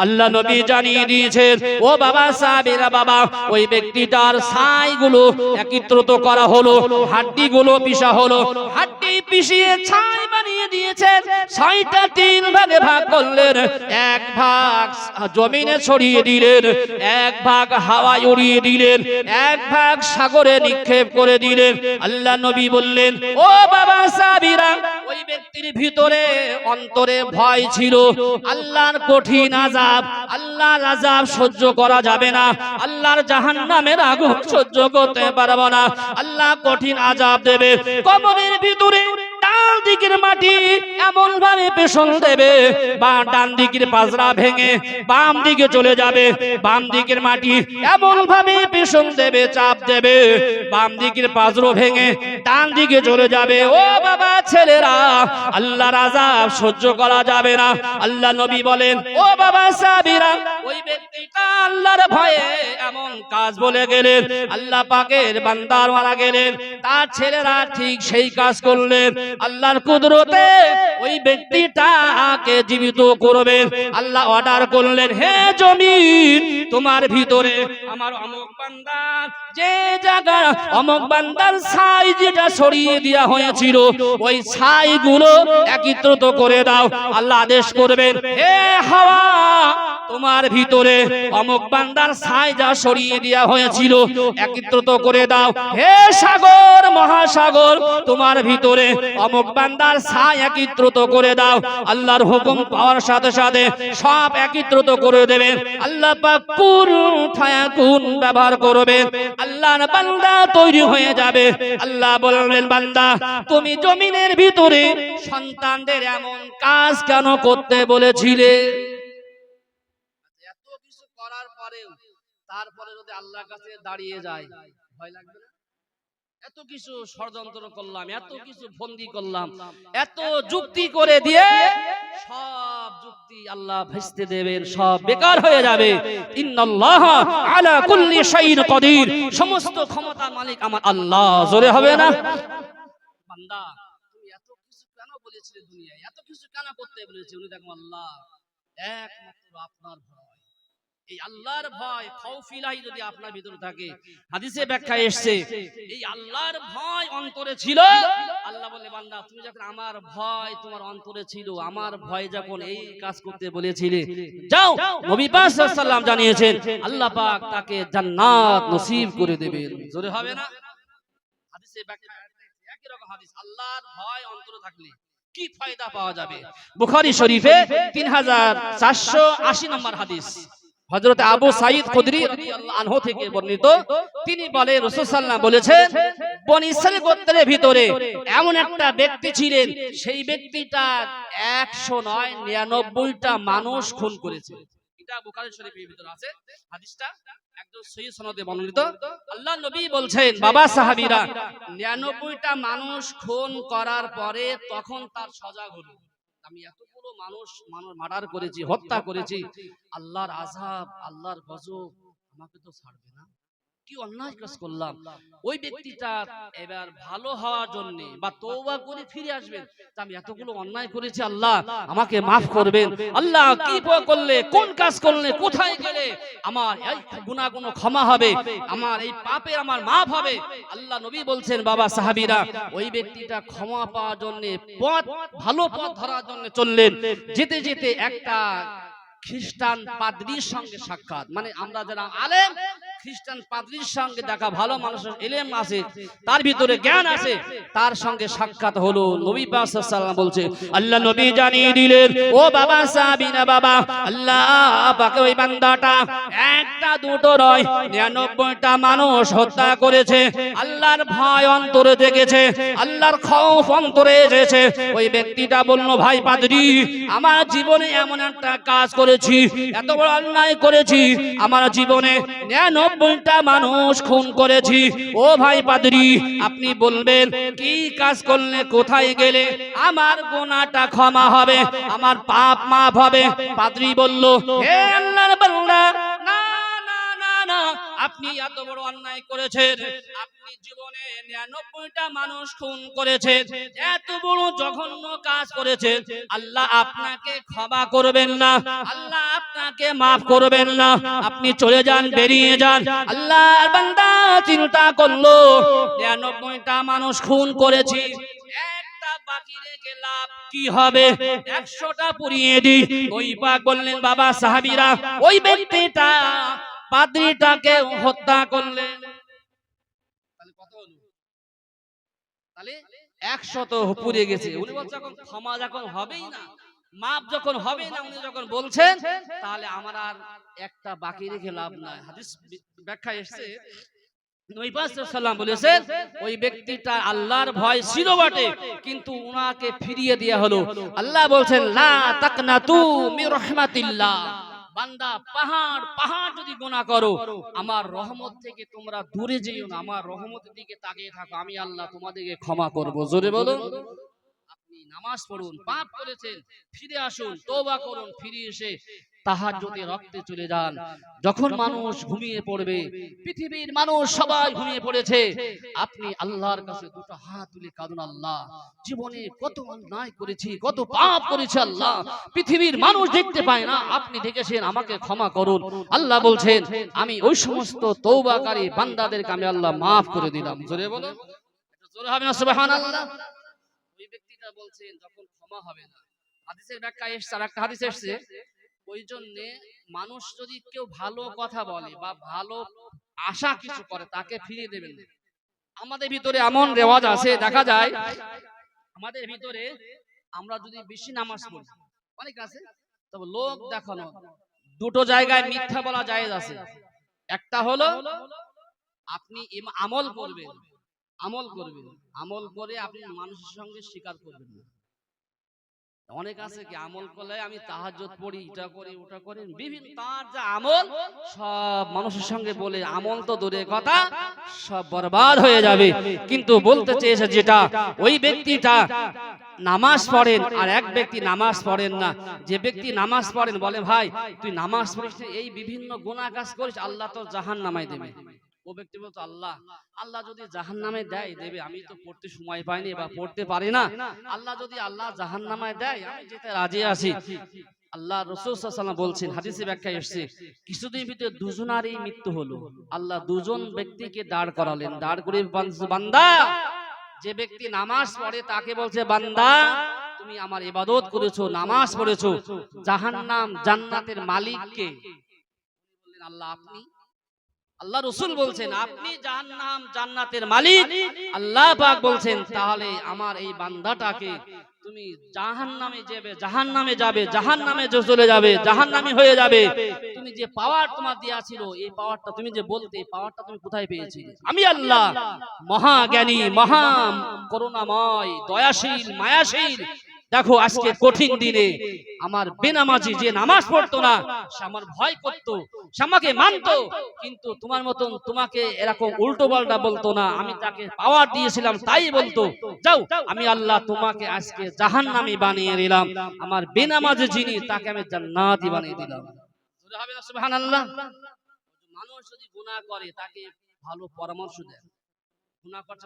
আল্লাহ নবী জানিয়ে দিয়েছেন, ও বাবা সাহাবীরা, বাবা ওই ব্যক্তিটার ছাইগুলো একত্রিত করা হলো, হাড্ডিগুলো পিষা হলো, হাড্ডি পিষিয়ে ছাই বানিয়ে দিয়েছেন। ছয়টা তিন ভাগে ভাগ করলেন, এক ভাগ জমিনে ছড়িয়ে দিলেন, এক ভাগ হাওয়ায় উড়িয়ে দিলেন, এক ভাগ সাগরে নিক্ষেপ করে দিলেন। আল্লাহ নবী বললেন, ও বাবা সাহাবীরা, ওই ব্যক্তির ভিতরে অন্তরে ভয় ছিল, আল্লাহর কঠিন আযাব, আল্লাহর আযাব সহ্য করা যাবে না, আল্লাহর জাহান্নামের আগুন সহ্য করতে পারবো না, আল্লাহ কঠিন আযাব দেবে। কবরের ভিতরে ডান দিকের মাটি এমন ভাবে পেছন দেবে, বা ডান দিকের পাজরা ভেঙে বাম দিকে চলে যাবে, বাম দিকের মাটি এমন ভাবে পেছন দেবে, চাপ দেবে, বাম দিকের পাজরা ভেঙে ডান দিকে চলে যাবে। ও বাবা ছেলেরা, আল্লাহর আযাব সহ্য করা যাবে না। আল্লাহ নবী বলেন, ও বাবা সাহাবীরা, ওই ব্যক্তিটা আল্লাহর ভয়ে এমন কাজ বলে গেলেন, আল্লাহ পাকের বান্দার মারা গেলেন, তার ছেলেরা ঠিক সেই কাজ করলেন। আল্লাহর কুদরতে ওই ব্যক্তিটাকে জীবিত করবেন। আল্লাহ অর্ডার করলেন, হে জমিন, তোমার ভিতরে আমার অমুক বান্দা, যে জায়গা অমুক বান্দার ছাই যেটা ছড়িয়ে দেওয়া হয়েছিল, ওই ছাইগুলো একত্রিত করে দাও। আল্লাহ আদেশ করবেন, হে হাওয়া, তোমার ভিতরে অমুক বান্দার ছাই যা ছড়িয়ে দেওয়া হয়েছিল একত্রিত করে দাও। হে সাগর, মহাসাগর, তোমার ভিতরে অমুক বান্দার ছাই একত্রিত করে দাও। আল্লাহর হুকুম পাওয়ার সাথে সাথে সব একত্রিত করে দেবেন। আল্লাহ পাক কুন ফায়াকুন ব্যবহার করবেন, আল্লাহর বান্দা তৈরি হয়ে যাবে। আল্লাহ বলবেন, বান্দা, তুমি জমিনের ভিতরে সন্তানদের এমন কাজ কেন করতে বলেছিলে? এত কিছু করার পরেও তারপরে যদি আল্লাহর কাছে দাঁড়িয়ে যায়, ভয় লাগবে না? এত কিছু ষড়যন্ত্র করলাম, এত কিছু ফন্দি করলাম, এত যুক্তি করে দিয়ে সব যুক্তি আল্লাহ ভেস্তে দেবেন, সব বেকার হয়ে যাবে। ইন্নাল্লাহ আলা কুল্লি শাইইন কাদির, সমস্ত ক্ষমতার মালিক আমার আল্লাহ। জোরে হবে না? বান্দা, তুমি এত কিছু কেন বলেছিলে দুনিয়ায়, এত কিছু কেন করতে বলেছিলে? উনি দেখো, আল্লাহ একমাত্র আপনার ভয়। এই আল্লাহর ভয়, খাউফ ইলাহি যদি আপনার ভিতরে থাকে, হাদিসে ব্যাখ্যা এসেছে, এই আল্লাহর ভয় অন্তরে ছিল। আল্লাহ বলে, বান্দা, তুমি যখন আমার ভয় তোমার অন্তরে ছিল, আমার ভয় যখন এই কাজ করতে বলেছিলে, যাও। নবী পাক সাল্লাল্লাহু আলাইহি ওয়াসাল্লাম জানিয়েছেন, আল্লাহ পাক তাকে জান্নাত নসিব করে দেবেন। জোরে হবে না? হাদিসে ব্যাখ্যা একই রকম হাদিস, আল্লাহর ভয় অন্তরে থাকলে কি ফায়দা পাওয়া যাবে। বুখারী শরীফে 3480 নম্বর হাদিস, হযরত আবু সাঈদ খুদরি রাদিয়াল্লাহু আনহু থেকে বর্ণিত। তিনি বলে, রাসূল সাল্লাল্লাহু আলাইহি ওয়াসাল্লাম বলেছেন, বনী ইসরাঈল গোত্রের ভিতরে এমন একটা ব্যক্তি ছিলেন, সেই ব্যক্তিটা 100 নয় 99টা মানুষ খুন করেছে। এটা বুখারী শরীফের ভিতরে আছে, হাদিসটা একদম সহিহ সনদে বর্ণিত। আল্লাহ নবী বলছেন, বাবা সাহাবীরা, 99টা মানুষ খুন করার পরে তখন তার সজাগ হলো, আমি এতগুলো মানুষ মার্ডার করেছি, হত্যা করেছি, আল্লাহর আযাব, আল্লাহর গজব আমাকে তো ছাড়বে না, কি অন্যায় কাজ করলাম। ওই ব্যক্তিটা এবার ভালো হওয়ার জন্য বা তওবা করে ফিরে আসবেন, আমি এতগুলো অন্যায় করেছি, আল্লাহ আমাকে মাফ করবেন। আল্লাহ কি করলে, কোন কাজ করলে, কোথায় গেলে আমার এই গুনাহগুলো ক্ষমা হবে, আমার এই পাপের আমার মাফ হবে। আল্লাহ নবী বলছেন, বাবা সাহাবীরা, ওই ব্যক্তিটা ক্ষমা পাওয়ার জন্য পথ, ভালো পথ ধরার জন্য চললেন। যেতে যেতে একটা খ্রিস্টান পাদ্রীর সঙ্গে সাক্ষাৎ, মানে আমরা যারা আলেম, খ্রিস্টান পাদ্রীর সঙ্গে দেখা, ভালো মানুষের ইলম আছে, তার ভিতরে জ্ঞান আছে, তার সঙ্গে সাক্ষাৎ হলো। নবী পাক সাল্লাল্লাহু আলাইহি ওয়াসাল্লাম বলছে, আল্লাহ নবী জানিয়ে দিলেন, ও বাবা সাহাবীরা, বাবা, আল্লাহ পাক ওই বান্দাটা একটা দুটো নয় 99টা মানুষ হত্যা করেছে, আল্লাহর ভয় অন্তরে জেগেছে, আল্লাহর খৌফ অন্তরে এসেছে। ওই ব্যক্তিটা বলল, ভাই পাদ্রী, আমার জীবনে এমন একটা কাজ করেছি, এত বড় অন্যায় করেছি, আমার জীবনে 99টা মানুষ খুন করেছি। ও ভাই পাদ্রী, আপনি বলবেন কি কাজ করলে, কোথায় গেলে আমার গুনাহটা ক্ষমা হবে, আমার পাপ মাফ হবে? পাদ্রী বলল, হে আল্লাহর বান্দা, না না না না, আপনি এত বড় অন্যায় করেছেন, আপনি জীবনে 99টা মানুষ খুন করেছেন, এত বড় জঘন্য কাজ করেছেন, আল্লাহ আপনাকে ক্ষমা করবেন না, আল্লাহ আপনাকে মাফ করবেন না, আপনি চলে যান, বেরিয়ে যান। আল্লাহর বান্দা চিন্তা করলো 99টা মানুষ খুন করেছি, একটা বাকি রেখে লাভ কি হবে, 100টা পুড়িয়ে দিই। ওই পাক বললেন বাবা সাহাবীরা ওই ব্যক্তিটা পাদ্রীটাকে হত্যা করলেন। তাহলে কত হলো? তাহলে 100 তো পুড়ে গেছে। উনি বলছেন যখন ক্ষমা যখন হবেই না, মাপ যখন হবে না, উনি যখন বলছেন, তাহলে আমার আর একটা বাকি রেখে লাভ নাই। হাদিস ব্যাখ্যা এসেছে নবী পাক সাল্লাল্লাহু আলাইহি ওয়াসাল্লাম বলেছেন ওই ব্যক্তিটা আল্লাহর ভয় ছিল বটে, কিন্তু উনাকে ফিরিয়ে দেয়া হলো। আল্লাহ বলছেন লা তাকনাতু মির রাহমাতিল্লাহ, বান্দা পাহাড় যদি গুনাহ করো আমার রহমত থেকে তোমরা দূরে যেও না, আমার রহমতের দিকে তাকিয়ে থাকো, আমি আল্লাহ তোমাদেরকে ক্ষমা করব। জোরে বলুন। আপনি নামাজ পড়ুন, পাপ করেছেন ফিরে আসুন, তওবা করুন, ফিরে এসে তাহাজ্জুদে রক্তে চলে যান। যখন মানুষ ঘুমিয়ে পড়বে, পৃথিবীর মানুষ সবাই ঘুমিয়ে পড়েছে, আপনি আল্লাহর কাছে দুটো হাত তুলে কাঁদুন, আল্লাহ জীবনে কত অন্যায় করেছি, কত পাপ করেছি, আল্লাহ পৃথিবীর মানুষ দেখতে পায় না, আপনি দেখেছেন, আমাকে ক্ষমা করুন। আল্লাহ বলছেন আমি ওই সমস্ত তওবাকারী বান্দাদেরকে আমি আল্লাহ মাফ করে দিলাম। জোরে বলুন, জোরে হবে না সুবহানাল্লাহ। ওই ব্যক্তিটা বলছেন যখন ক্ষমা হবে না, হাদিসের ব্যাখ্যা এসেছে, আর একটা হাদিস এসেছে ওই জন্য মানুষ যদি কেউ ভালো কথা বলে বা ভালো আশা কিছু করে তাকে ফিরিয়ে দেবেন। আমাদের ভিতরে এমন রেওয়াজ আছে, দেখা যায় আমাদের ভিতরে আমরা যদি বেশি নামাজ পড়ি, অনেক আছে, তবে লোক দেখানো দুটো জায়গায় মিথ্যা বলা জায়েজ আছে। একটা হলো আপনি আমল করবেন, আমল করে আপনি মানুষের সঙ্গে স্বীকার করবেন না। অনেক আছে কি আমল করলে আমি তাহাজ্জুদ পড়ি, এটা করি, ওটা করি, বিভিন্ন তার যা আমল সব মানুষের সঙ্গে বলে আমল তো দূরের কথা সব বরবাদ হয়ে যাবে। কিন্তু বলতে চেয়েছে যেটা ওই ব্যক্তিটা নামাজ পড়েন আর এক ব্যক্তি নামাজ পড়েন না। যে ব্যক্তি নামাজ পড়েন বলে ভাই তুই নামাজ পড়িস, এই বিভিন্ন গুনাহ কাজ করিস, আল্লাহ তোর জাহান্নামে দেবে। ও ব্যক্তি বলতো আল্লাহ যদি জাহান্নামে দেয় দেবে, আমি তো পড়তে সময় পাইনি বা পড়তে পারি না, আল্লাহ যদি আল্লাহ জাহান্নামে দেয় আমি যেতে রাজি আছি। আল্লাহ রাসূল সাল্লাল্লাহু আলাইহি ওয়াসাল্লাম বলছেন, হাদিসে ব্যাখ্যা এসেছে, কিছুদিন ভিতরে দুজনারই মৃত্যু হলো। আল্লাহ দুজন ব্যক্তিকে দাঁড় করালেন, দাঁড় করে বান্দা, যে ব্যক্তি নামাজ পড়ে তাকে বলছে বান্দা তুমি আমার ইবাদত করেছো, নামাজ পড়েছো, জাহান্নাম জান্নাতের মালিক কে? বললেন আল্লাহ। আপনি? আল্লাহ রাসূল বলছেন আপনি জাহান্নাম জান্নাতের মালিক। আল্লাহ পাক বলছেন তাহলে আমার এই বান্দাটাকে তুমি জাহান্নামে যাবে, জাহান্নামে চলে যাবে, জাহান্নামী হয়ে যাবে। তুমি যে পাওয়ার তোমার দেয়া ছিল, এই পাওয়ারটা তুমি যে বলতে, এই পাওয়ারটা তুমি কোথায় পেয়েছিলে? আমি আল্লাহ মহা জ্ঞানী, মহা করুণাময়, দয়াশীল, মায়াশীল। দেখো আজকে কঠিন দিনে আমার বেনামাজি যে নামাজ পড়তো না, সে আমার ভয় করতো, সে আমাকে মানতো, কিন্তু তোমার মতন তোমাকে এরকম উল্টো পাল্টা বলতো না। আমি তাকে পাওয়ার দিয়েছিলাম তাই বলতো, যাও আমি আল্লাহ তোমাকে আজকে জাহান্নামী বানিয়ে দিলাম, আমার বেনামাজি যিনি তাকে আমি জান্নাতি বানিয়ে দিলাম। সুবহানাল্লাহ। মানুষ যদি গুনাহ করে তাকে ভালো পরামর্শ দেয়, গুনাহ করছ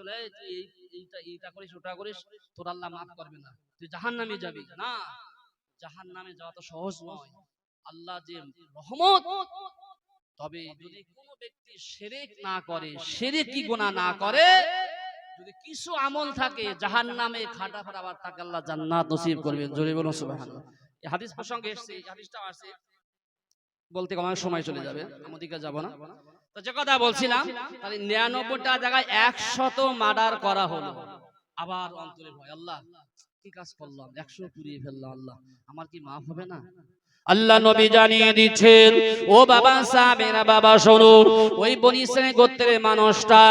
এইটা করিস, ওটা করিস, তোর আল্লাহ মাফ করবে না, তুই জাহান্নামে যাবি না। জাহান্নামে যাওয়া তো সহজ নয়, আল্লাহ যে রহমত। তবে যদি কোনো ব্যক্তি শিরক না করে, শিরকি গুনাহ না করে, যদি কিছু আমল থাকে জাহান্নামে খাটা ফাটাবার তাকে আল্লাহ জান্নাত নসিব করবেন। জোরে বলুন সুবহানাল্লাহ। এই হাদিস প্রসঙ্গে এসেছে, এই হাদিসটা আছে, বলতে অনেক সময় চলে যাবে, আমাদেরকে যাব না। তো যে কথা বলছিলাম, তাহলে 99টা জায়গায় 100 মার্ডার করা হলো। আবার অন্তরে ভয়, আল্লাহ কি কাজ করলাম, 100 পুড়িয়ে ফেললাম, আল্লাহ আমার কি মাফ হবে না? আল্লাহ নবী জানিয়ে দিচ্ছেন, ও বাবা সাহাবীরা বাবা শোনো, ওই বনী ইসরাইল গোত্রের মানুষটা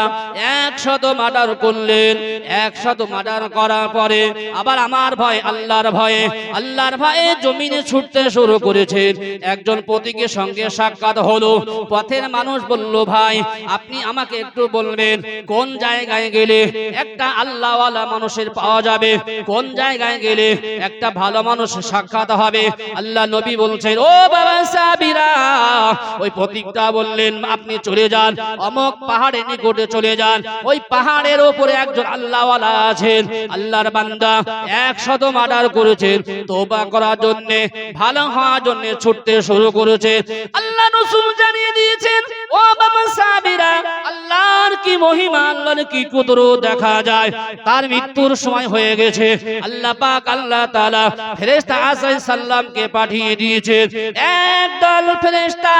100 মার্ডার করলেন। 100 মার্ডার করার পরে আবার আমার ভয়, আল্লাহর ভয়ে জমিনে ছুটতে শুরু করেছেন। একজন পথিকের সঙ্গে সাক্ষাৎ হলো। পথের মানুষ বলল, ভাই আপনি আমাকে একটু বলবেন কোন জায়গায় গেলে একটা আল্লাহওয়ালা মানুষের পাওয়া যাবে, কোন জায়গায় গেলে একটা ভালো মানুষ সাক্ষাৎ হবে? আল্লাহ নবী বলছেন, ও বাবা সাহাবীরা ওই পথিকটা বললেন আপনি চলে যান অমুক পাহাড়ের নিকটে চলে যান, ওই পাহাড়ের উপরে একজন আল্লাহওয়ালা আছেন, আল্লাহর বান্দা 100 মার্ডার করেছেন, তওবা করার জন্য ভালো হওয়ার জন্য ছুটতে শুরু করেছে। আল্লাহ রাসূল জানিয়ে দিয়েছেন ও বাবা সাহাবীরা, আল্লাহর কি মহিমা, আল্লাহর কি কুদরত দেখা যায়। তার মৃত্যুর সময় হয়ে গেছে, আল্লাহ পাক আল্লাহ তাআলা ফেরেশতা আজরাইল সাল্লামকে পাঠিয়ে দিয়েছেন। একদল ফেরেশতা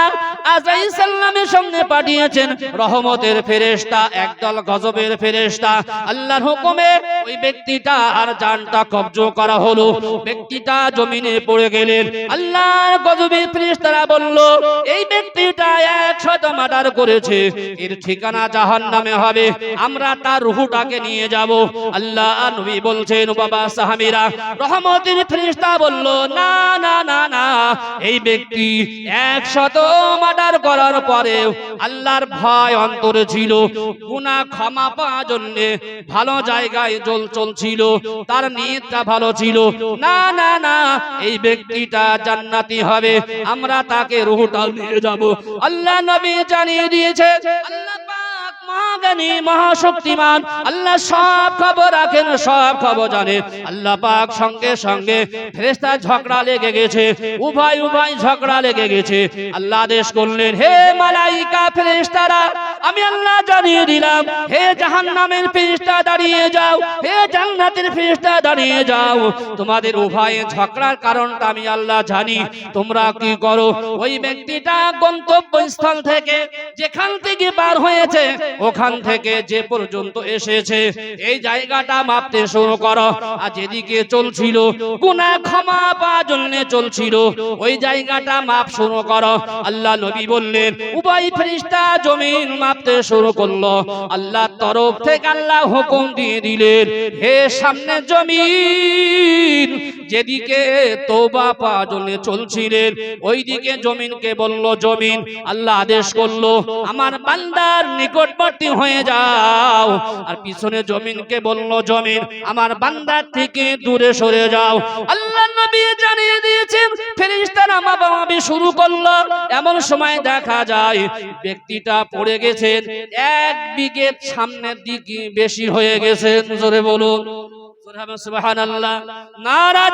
আজরাইল সাল্লামের সঙ্গে পাঠিয়েছেন রহমতের ফেরেশতা, একদল গজবের ফেরেশতা। আল্লাহর হুকুমে ওই ব্যক্তিটা আর জানটা কবজ করা হলো, ব্যক্তিটা জমিনে পড়ে গেলেন। আল্লাহর গজবের ফেরেশতারা বলল এই ব্যক্তিটা 100 মার্ডার করেছে, এর ঠিকানা জাহান্নামে হবে, আমরা তার রূহটাকে নিয়ে যাব। আল্লাহ নবী বলছেন বাবা সাহাবীরা, রহমতের ফেরেশতা বলল না না না না, এই ব্যক্তি 100 মার্ডার করার পরেও আল্লাহর ভয় অন্তরে ছিল, গুনাহ ক্ষমা পাওয়ার জন্য ভালো জায়গায় চলছিল, তার নিয়তটা ভালো ছিল। না না না, এই ব্যক্তিটা জান্নাতি হবে, আমরা তাকে রূহটা নিয়ে যাব। আল্লাহ নবী জানিয়ে দিয়েছে, আল্লাহ পাক মহাজ্ঞানী মহাশক্তিমান, আল্লাহ সব খবর রাখেন, সব খবর জানেন। আল্লাহ পাক সঙ্গে সঙ্গে ফেরেশতা ঝগড়া লেগে গেছে, উভয় ঝগড়া লেগে গেছে। আল্লাহ আদেশ করলেন হে মালাইকা ফেরেশতারা, আমি আল্লাহ জানিয়ে দিলাম, হে জাহান্নামের ফেরেশতা দাঁড়িয়ে যাও, হে জান্নাতের ফেরেশতা দাঁড়িয়ে যাও, তোমাদের উভয়ে ঝগড়ার কারণটা আমি আল্লাহ জানি, তোমরা কি করো। ওই ব্যক্তিটা গন্তব্যস্থল থেকে যেখান থেকে বার হয়েছে ওখান থেকে যে পর্যন্ত এসেছে এই জায়গাটা মাপতে শুরু করো, আর যেদিকে চলছিল গুনাহ ক্ষমা পাওয়ার জন্য চলছিল ওই জায়গাটা মাপ শুরু করো। আল্লাহ নবী বললেন, উভয় ফেরেশতা জমিন মাপতে শুরু করলো। আল্লাহর তরফ থেকে আল্লাহ হুকুম দিয়ে দিলেন, হে সামনে জমিন, যেদিকে তওবা পাওয়ার জন্য চলছিলেন ওই দিকে জমিনকে বলল জমিন, আল্লাহ আদেশ করলো আমার বান্দার নিকটবর্তী হয়ে যাও, আর পিছনে জমিনকে বলল জমিন আমার বান্দার থেকে দূরে সরে যাও। আল্লাহ নবী জানিয়ে দিয়েছেন ফেরেশতারা মাপামাপি শুরু করলো। এমন সময় দেখা যায় ব্যক্তিটা পড়ে গেছেন 1 বিঘে সামনের দিকে বেশি হয়ে গেছে। জোরে বলুন সুবহানাল্লাহ, নারা